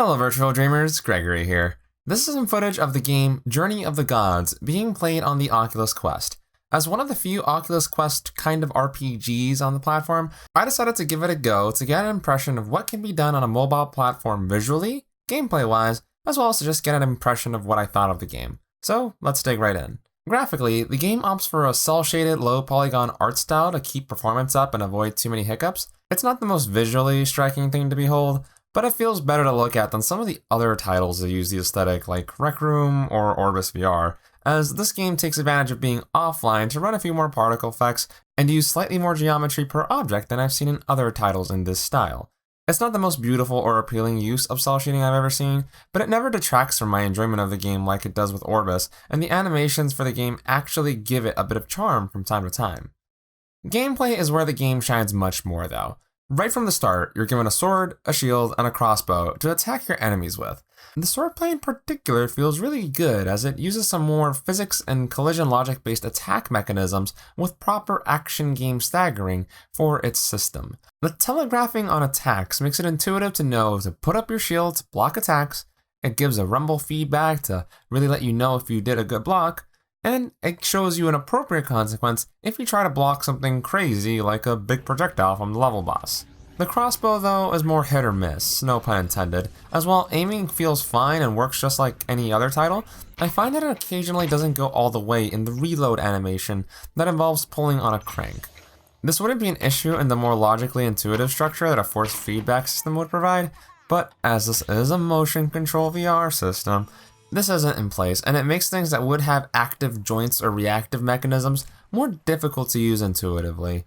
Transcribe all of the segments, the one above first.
Hello virtual dreamers, Gregory here. This is some footage of the game Journey of the Gods being played on the Oculus Quest. As one of the few Oculus Quest kind of RPGs on the platform, I decided to give it a go to get an impression of what can be done on a mobile platform visually, gameplay-wise, as well as to just get an impression of what I thought of the game. So let's dig right in. Graphically, the game opts for a cel-shaded, low-polygon art style to keep performance up and avoid too many hiccups. It's not the most visually striking thing to behold, but it feels better to look at than some of the other titles that use the aesthetic like Rec Room or Orbis VR, as this game takes advantage of being offline to run a few more particle effects and use slightly more geometry per object than I've seen in other titles in this style. It's not the most beautiful or appealing use of cel shading I've ever seen, but it never detracts from my enjoyment of the game like it does with Orbis, and the animations for the game actually give it a bit of charm from time to time. Gameplay is where the game shines much more though. Right from the start, you're given a sword, a shield, and a crossbow to attack your enemies with. The swordplay in particular feels really good as it uses some more physics and collision logic based attack mechanisms with proper action game staggering for its system. The telegraphing on attacks makes it intuitive to know to put up your shield to block attacks, it gives a rumble feedback to really let you know if you did a good block, and it shows you an appropriate consequence if you try to block something crazy like a big projectile from the level boss. The crossbow though is more hit or miss, no pun intended, as while aiming feels fine and works just like any other title, I find that it occasionally doesn't go all the way in the reload animation that involves pulling on a crank. This wouldn't be an issue in the more logically intuitive structure that a force feedback system would provide, but as this is a motion control VR system, this isn't in place, and it makes things that would have active joints or reactive mechanisms more difficult to use intuitively.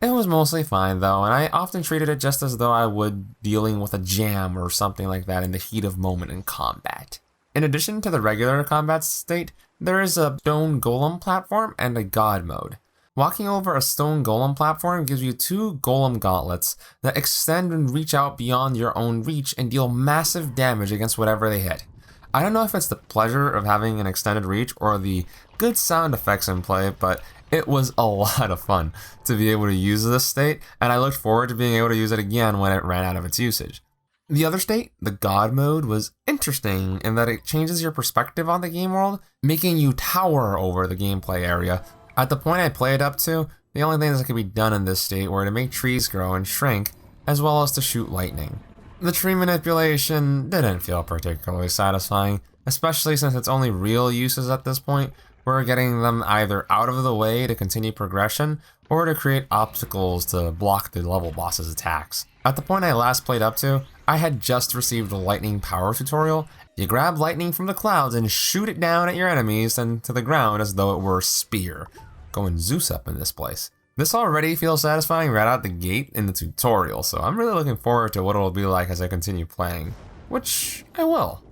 It was mostly fine though, and I often treated it just as though I would dealing with a jam or something like that in the heat of moment in combat. In addition to the regular combat state, there is a stone golem platform and a god mode. Walking over a stone golem platform gives you two golem gauntlets that extend and reach out beyond your own reach and deal massive damage against whatever they hit. I don't know if it's the pleasure of having an extended reach or the good sound effects in play, but it was a lot of fun to be able to use this state, and I looked forward to being able to use it again when it ran out of its usage. The other state, the God mode, was interesting in that it changes your perspective on the game world, making you tower over the gameplay area. At the point I played up to, the only things that could be done in this state were to make trees grow and shrink, as well as to shoot lightning. The tree manipulation didn't feel particularly satisfying, especially since its only real uses at this point were getting them either out of the way to continue progression or to create obstacles to block the level boss's attacks. At the point I last played up to, I had just received a lightning power tutorial. You grab lightning from the clouds and shoot it down at your enemies and to the ground as though it were a spear. Going Zeus up in this place. This already feels satisfying right out the gate in the tutorial, so I'm really looking forward to what it'll be like as I continue playing, which I will.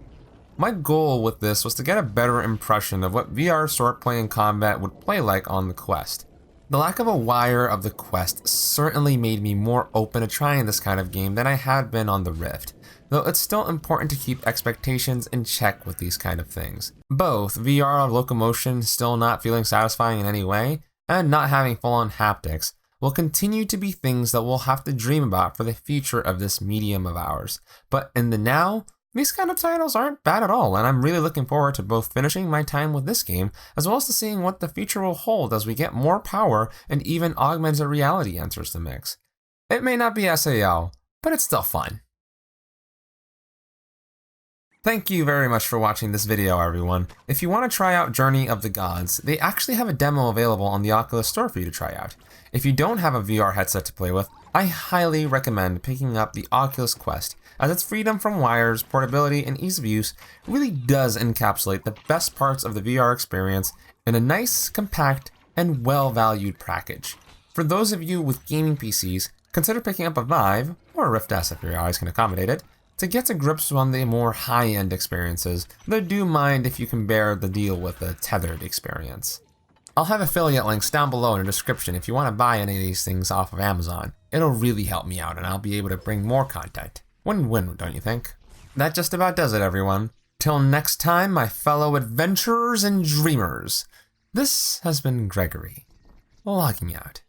My goal with this was to get a better impression of what VR swordplay and combat would play like on the Quest. The lack of a wire of the Quest certainly made me more open to trying this kind of game than I had been on the Rift, though it's still important to keep expectations in check with these kind of things. Both VR locomotion still not feeling satisfying in any way, and not having full-on haptics will continue to be things that we'll have to dream about for the future of this medium of ours. But in the now, these kind of titles aren't bad at all, and I'm really looking forward to both finishing my time with this game, as well as to seeing what the future will hold as we get more power and even augmented reality enters the mix. It may not be SAO, but it's still fun. Thank you very much for watching this video, everyone. If you want to try out Journey of the Gods, they actually have a demo available on the Oculus Store for you to try out. If you don't have a VR headset to play with, I highly recommend picking up the Oculus Quest, as its freedom from wires, portability, and ease of use really does encapsulate the best parts of the VR experience in a nice, compact, and well-valued package. For those of you with gaming PCs, consider picking up a Vive, or a Rift S if your eyes can accommodate it, to get to grips on the more high-end experiences, though do mind if you can bear the deal with the tethered experience. I'll have affiliate links down below in the description if you want to buy any of these things off of Amazon. It'll really help me out and I'll be able to bring more content. Win-win, don't you think? That just about does it, everyone. Till next time, my fellow adventurers and dreamers. This has been Gregory, logging out.